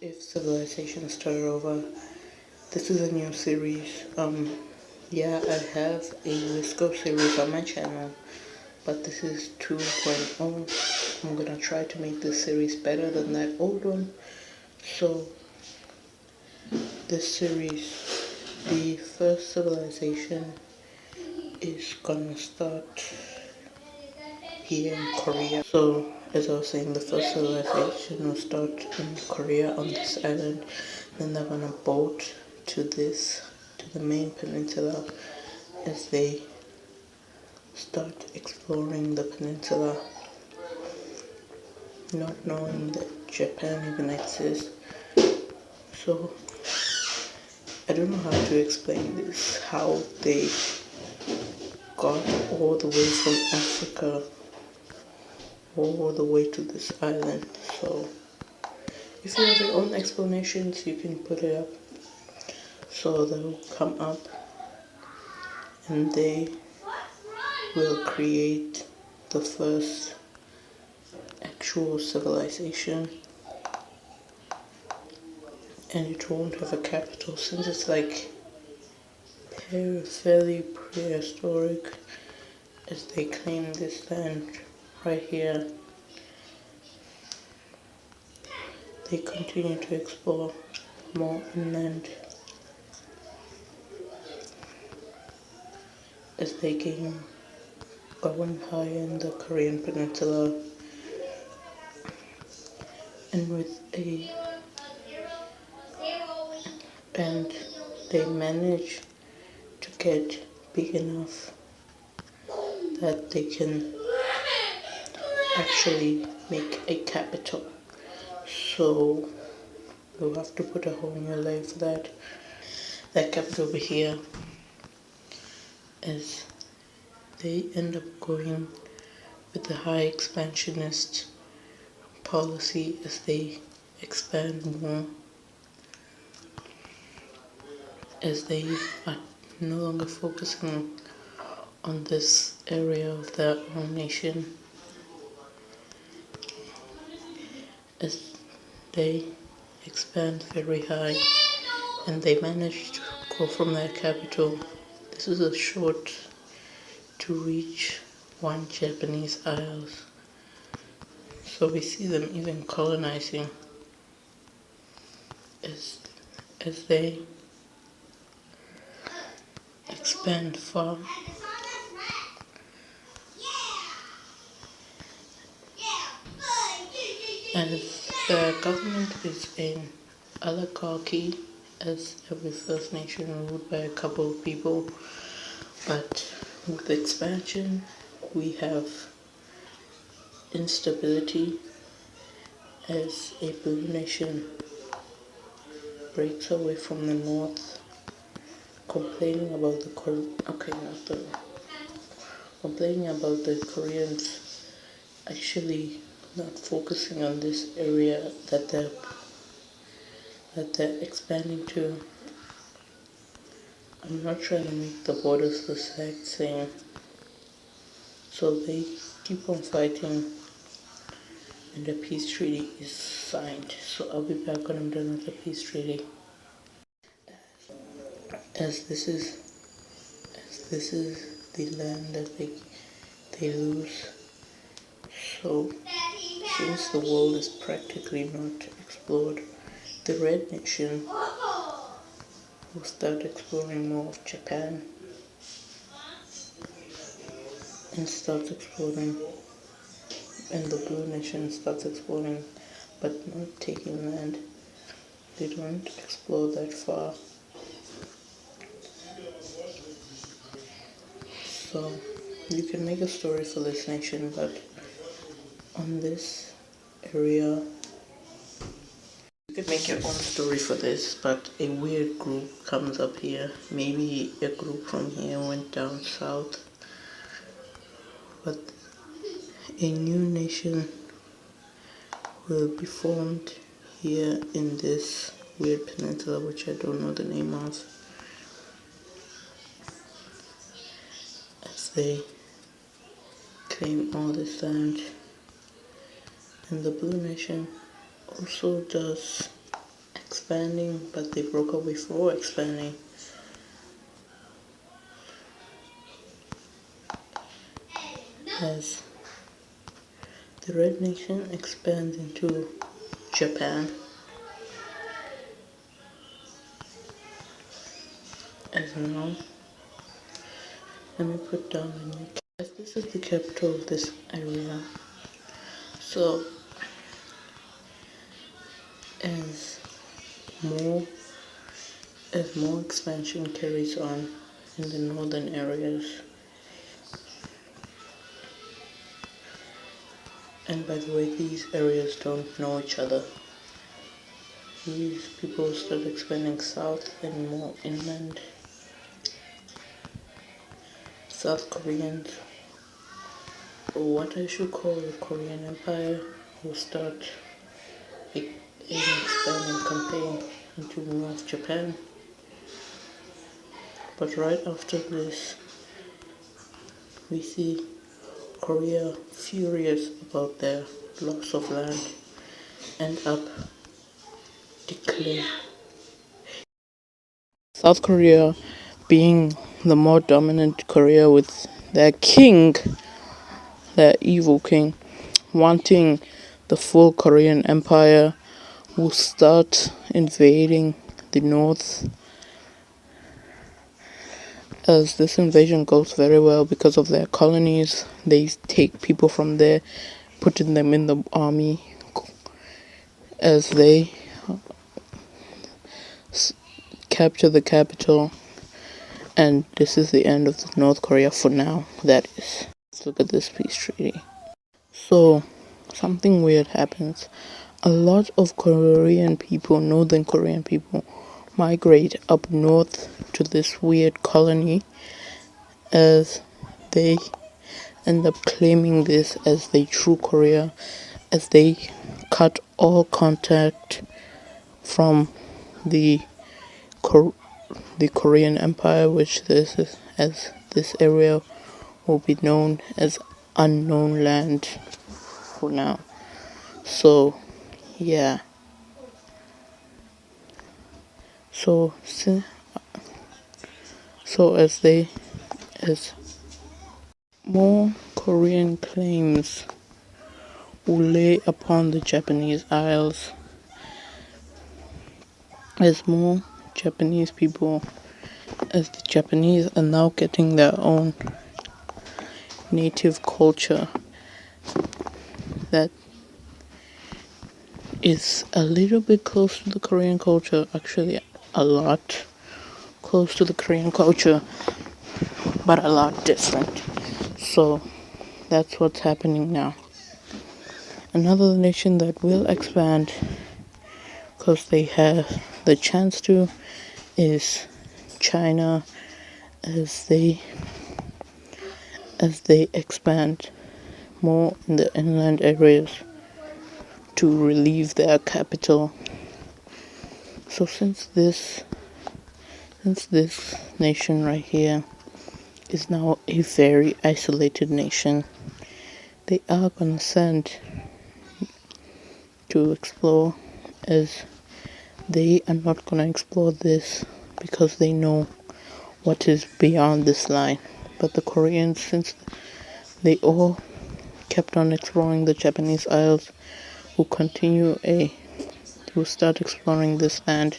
If civilization started over? This is a new series. Yeah, I have a Wisco series on my channel, but this is 2.0. I'm gonna try to make this series better than that old one. So, this series, the first civilization is gonna start here in Korea. So, as I was saying, the first civilization will start in Korea on this island. Then they're gonna boat to the main peninsula as they start exploring the peninsula, not knowing that Japan even exists. So, I don't know how to explain this, how they got all the way from Africa all the way to this island. So, if you have your own explanations, you can put it up. So they'll come up and they will create the first actual civilization, and it won't have a capital since it's like fairly prehistoric, as they claim this land right here. They continue to explore more inland as they gain going higher in the Korean peninsula, and and they manage to get big enough that they can actually make a capital. So we'll have to put a whole new layer for that. That capital over here, as they end up going with the high expansionist policy as they expand more, as they are no longer focusing on this area of their own nation, as they expand very high and they manage to go from their capital. This is a short to reach one Japanese isles. So we see them even colonizing as they expand far. As the government is in oligarchy, as every First Nation ruled by a couple of people, but with expansion we have instability as a blue nation breaks away from the north, complaining about complaining about the Koreans actually not focusing on this area that they're expanding to. I'm not trying to make the borders the exact same. So they keep on fighting and the peace treaty is signed. So I'll be back when I'm done with the peace treaty. As this is the land that they lose. So since the world is practically not explored, the Red Nation will start exploring more of Japan and starts exploring, and the Blue Nation starts exploring but not taking land. They don't explore that far. So you can make a story for this nation, but on this area you could make your own story for this, but a weird group comes up here. Maybe a group from here went down south, but a new nation will be formed here in this weird peninsula, which I don't know the name of, as they claim all this land. And the Blue Nation also does expanding, but they broke up before expanding. As the Red Nation expands into Japan, as now, let me put down the new. As this is the capital of this area, so as more as more expansion carries on in the northern areas, and by the way, these areas don't know each other. These people start expanding south and more inland. South Koreans, or what I should call the Korean Empire, will start an expanding campaign into North Japan. But right after this, we see Korea, furious about their loss of land, end up declaring South Korea being the more dominant Korea with their king, their evil king, wanting the full Korean Empire, will start invading the north. As this invasion goes very well because of their colonies, they take people from there, putting them in the army as they capture the capital. And this is the end of North Korea for now, that is. Let's look at this peace treaty. So, something weird happens. A lot of Korean people, northern Korean people, migrate up north to this weird colony as they end up claiming this as the true Korea, as they cut all contact from the Korean Empire, which this is, as this area will be known as unknown land for now. So yeah, so as more Korean claims will lay upon the Japanese Isles, as more Japanese people, as the Japanese are now getting their own native culture that is a little bit close to the Korean culture, actually a lot close to the Korean culture, but a lot different. So that's what's happening now. Another nation that will expand because they have the chance to is China, as they expand more in the inland areas to relieve their capital. So since this nation right here is now a very isolated nation, they are gonna send to explore, as they are not gonna explore this because they know what is beyond this line. But the Koreans, since they all kept on exploring the Japanese Isles, will start exploring this land,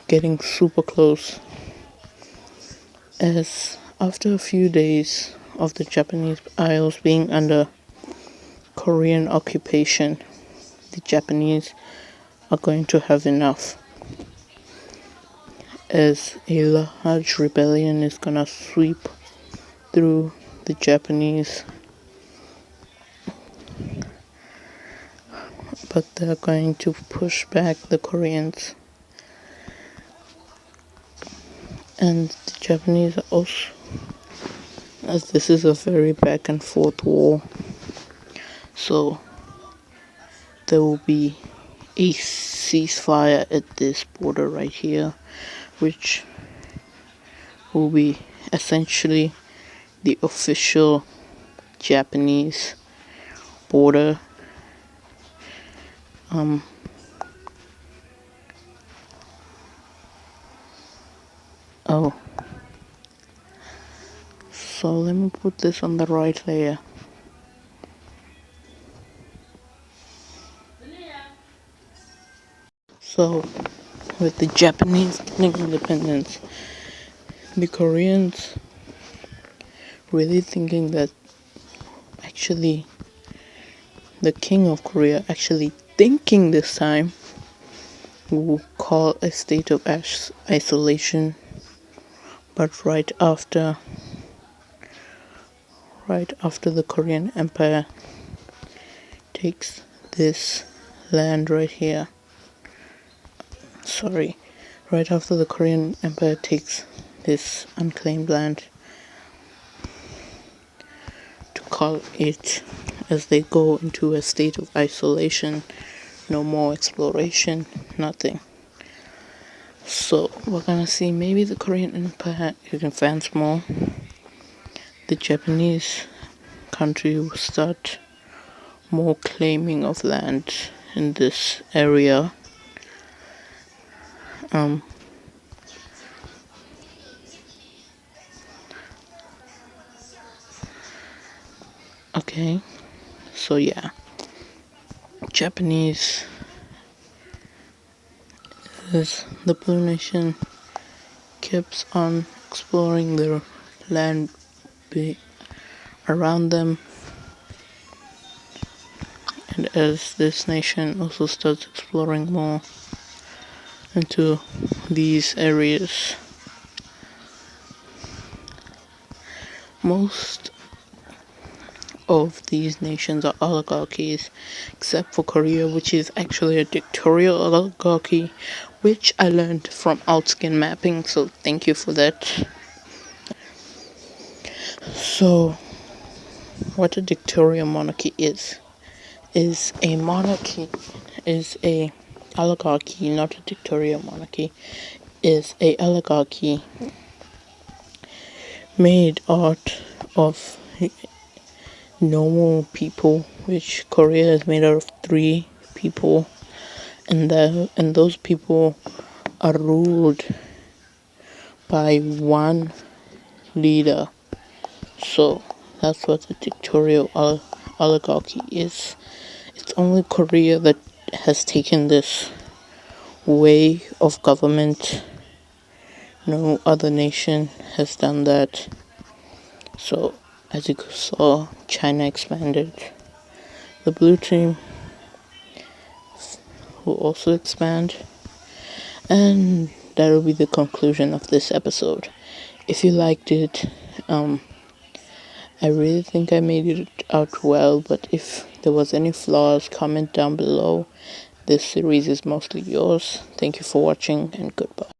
getting super close. As after a few days of the Japanese Isles being under Korean occupation, the Japanese are going to have enough, as a large rebellion is gonna sweep through the Japanese, but they're going to push back the Koreans. And the Japanese are also, as this is a very back and forth war, so there will be a ceasefire at this border right here, which will be essentially the official Japanese border. Oh, so let me put this on the right layer. So, with the Japanese getting independence, the Koreans really thinking that actually the king of Korea actually thinking this time will call a state of isolation, but right after the Korean Empire takes this land right here. Sorry, right after the Korean Empire takes this unclaimed land, to call it, as they go into a state of isolation, no more exploration, nothing. So we're gonna see maybe the Korean Empire can advance more. The Japanese country will start more claiming of land in this area. Okay, so yeah, Japanese is the Blue Nation keeps on exploring their land around them, and as this nation also starts exploring more into these areas, most of these nations are oligarchies, except for Korea, which is actually a dictatorial oligarchy, which I learned from Outskin mapping, so thank you for that. So, what a dictatorial monarchy is a monarchy, is a oligarchy, not a dictatorial monarchy, is a oligarchy made out of normal people, which Korea is made out of 3 people, and those people are ruled by one leader. So that's what the dictatorial oligarchy is. It's only Korea that has taken this way of government. No other nation has done that. So, as you saw, China expanded. The blue team will also expand. And that will be the conclusion of this episode. If you liked it, I really think I made it out well, but if there was any flaws, comment down below. This series is mostly yours. Thank you for watching, and goodbye.